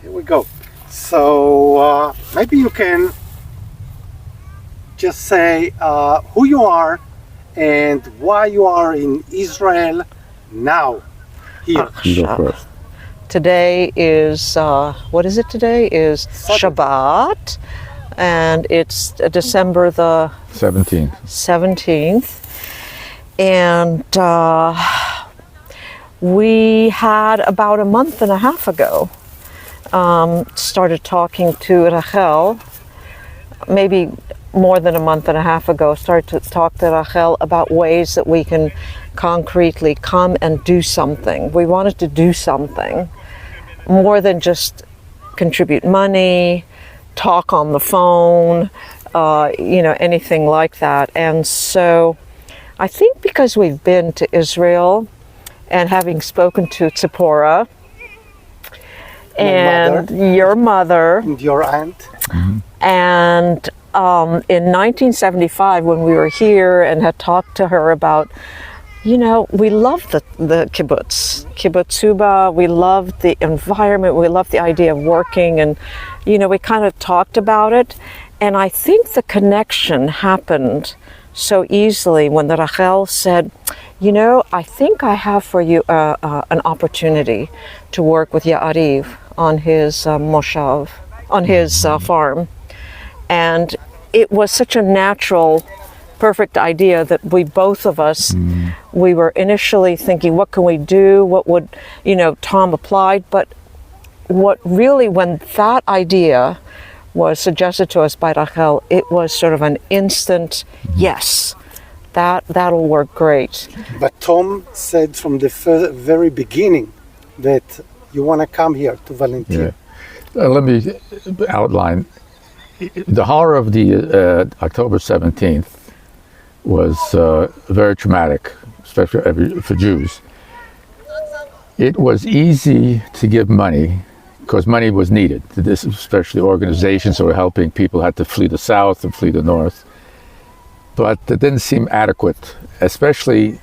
Here we go. So maybe you can just say who you are and why you are in Israel now, here. You go first. Today is, what is it today? Is Shabbat, and it's December the 17th. And we had about a month and a half ago started talking to Rachel, maybe more than a month and a half ago, started to talk to Rachel about ways that we can concretely come and do something. We wanted to do something more than just contribute money, talk on the phone, anything like that. And so I think because we've been to Israel and having spoken to Tzipporah and your mother and your aunt, and in 1975 when we were here and had talked to her about, we loved the kibbutz Suba, we loved the environment, we loved the idea of working, and we kind of talked about it, and I think the connection happened so easily when the Rachel said, I think I have for you an opportunity to work with Ya'ariv on his moshav, on his farm. And it was such a natural, perfect idea that we both of us, we were initially thinking, what can we do? What would, Tom applied, but what really, when that idea was suggested to us by Rachel, it was sort of an instant yes. That'll work great. But Tom said from the very beginning that you want to come here to volunteer. Yeah. Let me outline. The horror of the October 17th was very traumatic, especially for Jews. It was easy to give money because money was needed. This, especially organizations that were helping people had to flee the south and flee the north. But it didn't seem adequate, especially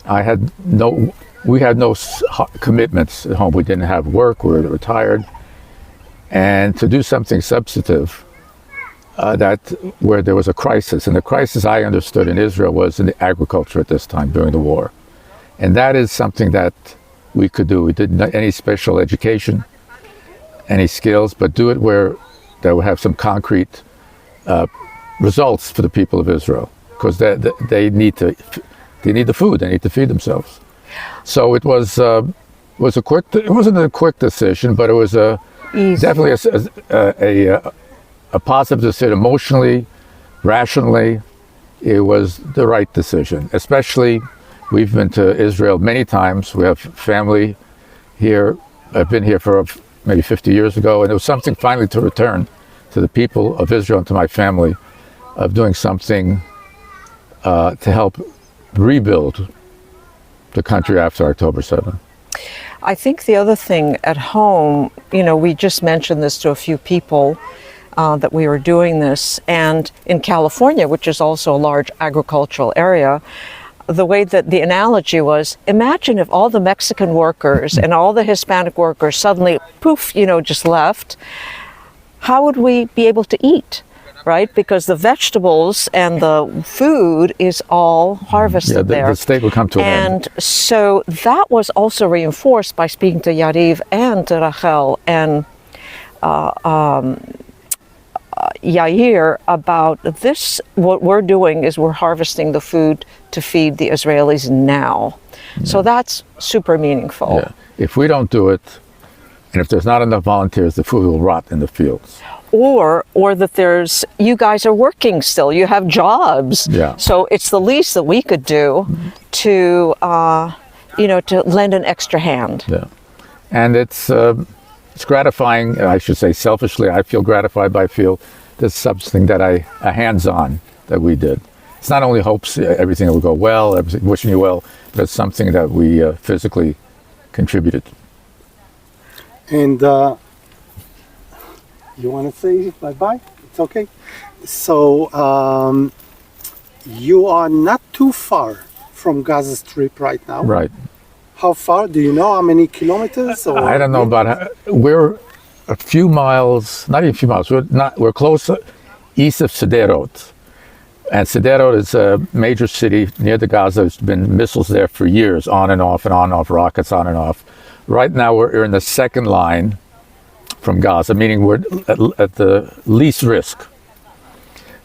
we had no commitments at home. We didn't have work, we were retired. And to do something substantive, where there was a crisis, and the crisis I understood in Israel was in the agriculture at this time during the war. And that is something that we could do. We didn't any special education, any skills, but do it where that would have some concrete results for the people of Israel, because they need the food, they need to feed themselves. So it was it wasn't a quick decision, but it was definitely a positive decision. Emotionally, rationally, it was the right decision. Especially, we've been to Israel many times. We have family here. I've been here for maybe 50 years ago, and it was something finally to return to the people of Israel and to my family, of doing something to help rebuild the country after October 7th. I think the other thing at home, we just mentioned this to a few people, that we were doing this, and in California, which is also a large agricultural area, the way that the analogy was, imagine if all the Mexican workers and all the Hispanic workers suddenly, poof, just left, how would we be able to eat, right? Because the vegetables and the food is all harvested there. The state will come to an end. And so that was also reinforced by speaking to Yariv and to Rachel and Yair about this. What we're doing is we're harvesting the food to feed the Israelis now. So that's super meaningful. Yeah. If we don't do it, and if there's not enough volunteers, the food will rot in the fields. Or that you guys are working still, you have jobs. Yeah. So it's the least that we could do to, to lend an extra hand. Yeah. And it's gratifying, I should say selfishly, I feel gratified, but I feel this is something that a hands-on that we did. It's not only hopes everything will go well, wishing you well, but it's something that we physically contributed. And you want to say bye-bye? It's okay. So you are not too far from Gaza Strip right now. Right. How far? Do you know how many kilometers? Or? I don't know about we're a few miles, not even a few miles. We're close east of Sderot, and Sderot is a major city near the Gaza. There's been missiles there for years, on and off, rockets on and off. Right now, we're in the second line from Gaza, meaning we're at the least risk.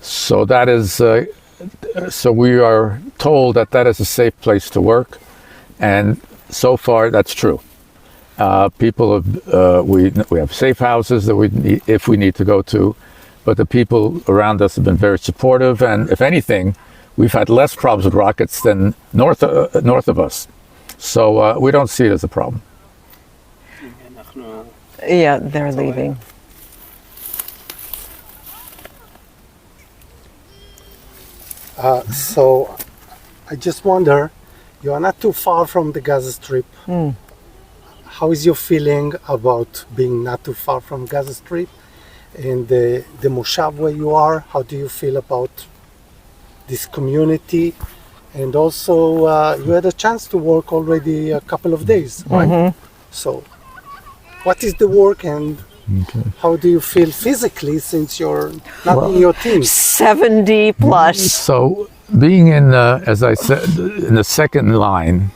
So that is, so we are told that that is a safe place to work, and so far that's true. People have, we have safe houses that we need, if we need to go to, but the people around us have been very supportive, and if anything, we've had less problems with rockets than north of us. So we don't see it as a problem. Yeah, they're leaving. So I just wonder, you are not too far from the Gaza Strip. How is your feeling about being not too far from Gaza Strip? And the Moshav where you are, how do you feel about this community? And also, you had a chance to work already a couple of days, right? So, what is the work and how do you feel physically since you're not in your team? 70 plus. So being in, as I said, in the second line,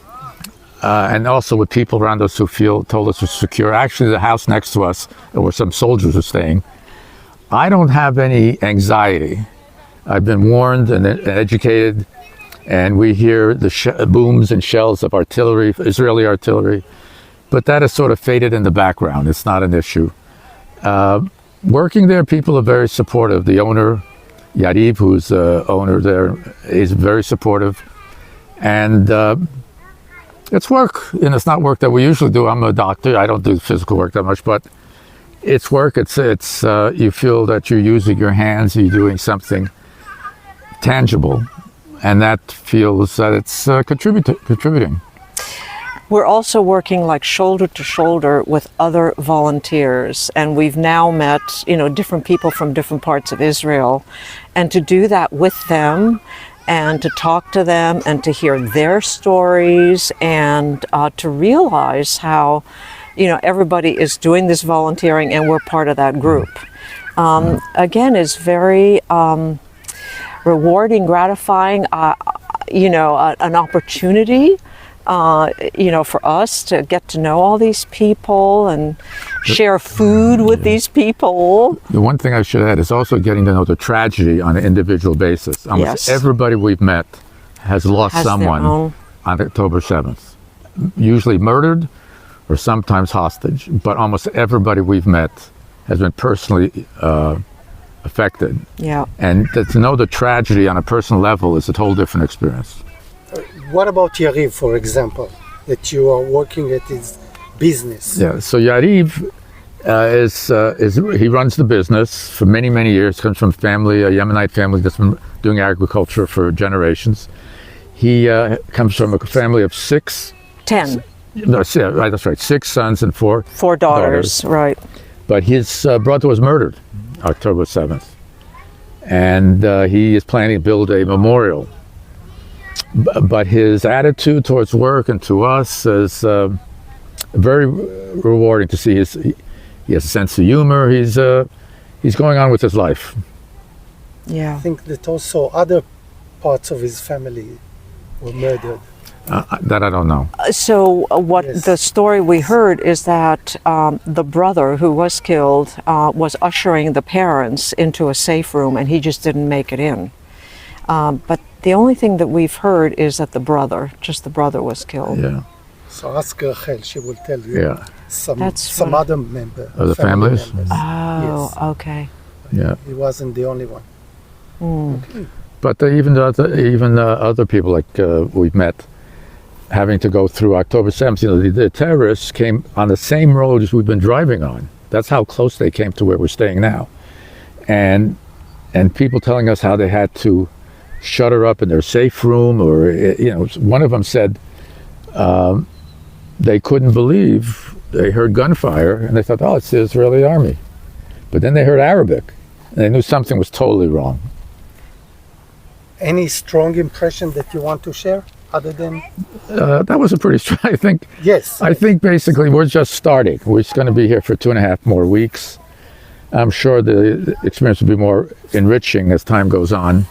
and also with people around us who told us we're secure. Actually, the house next to us, where some soldiers are staying, I don't have any anxiety. I've been warned and educated, and we hear the booms and shells of artillery, Israeli artillery, but that has sort of faded in the background. It's not an issue. Working there, people are very supportive. The owner, Yariv, who's the owner there, is very supportive. And it's work, and it's not work that we usually do. I'm a doctor. I don't do physical work that much, but it's work. It's you feel that you're using your hands, you're doing something tangible, and that feels that it's contributing. We're also working like shoulder to shoulder with other volunteers, and we've now met, different people from different parts of Israel, and to do that with them and to talk to them and to hear their stories and to realize how, everybody is doing this volunteering and we're part of that group. Again, is very rewarding, gratifying, an opportunity for us to get to know all these people and share food with these people. The one thing I should add is also getting to know the tragedy on an individual basis. Almost everybody we've met has lost someone on October 7th. Usually murdered or sometimes hostage, but almost everybody we've met has been personally affected. Yeah. And to know the tragedy on a personal level is a whole different experience. What about Yariv, for example, that you are working at his business? Yeah, so Yariv he runs the business for many, many years. Comes from a Yemenite family that's been doing agriculture for generations. He comes from a family of 10. No, right, that's right. 6 sons and 4 daughters. Right. But his brother was murdered October 7th. And he is planning to build a memorial. But his attitude towards work and to us is very rewarding to see. He has a sense of humor. He's going on with his life. Yeah. I think that also other parts of his family were murdered. That I don't know. So the story we heard is that the brother who was killed was ushering the parents into a safe room, and he just didn't make it in. But the only thing that we've heard is that the brother was killed. Yeah. So ask Rachel, she will tell you some other member of the families. Oh, yes. Okay. Yeah. He wasn't the only one. Okay. But even other people like we've met, having to go through October 7th, the terrorists came on the same road as we've been driving on. That's how close they came to where we're staying now. And people telling us how they had to shut her up in their safe room, or one of them said they couldn't believe they heard gunfire and they thought, oh, it's the Israeli army. But then they heard Arabic and they knew something was totally wrong. Any strong impression that you want to share? other than? That was a pretty strong, Yes. I think basically we're just starting. We're just going to be here for 2.5 more weeks. I'm sure the experience will be more enriching as time goes on.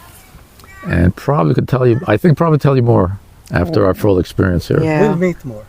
And probably tell you more after our full experience here. Yeah. We'll meet more.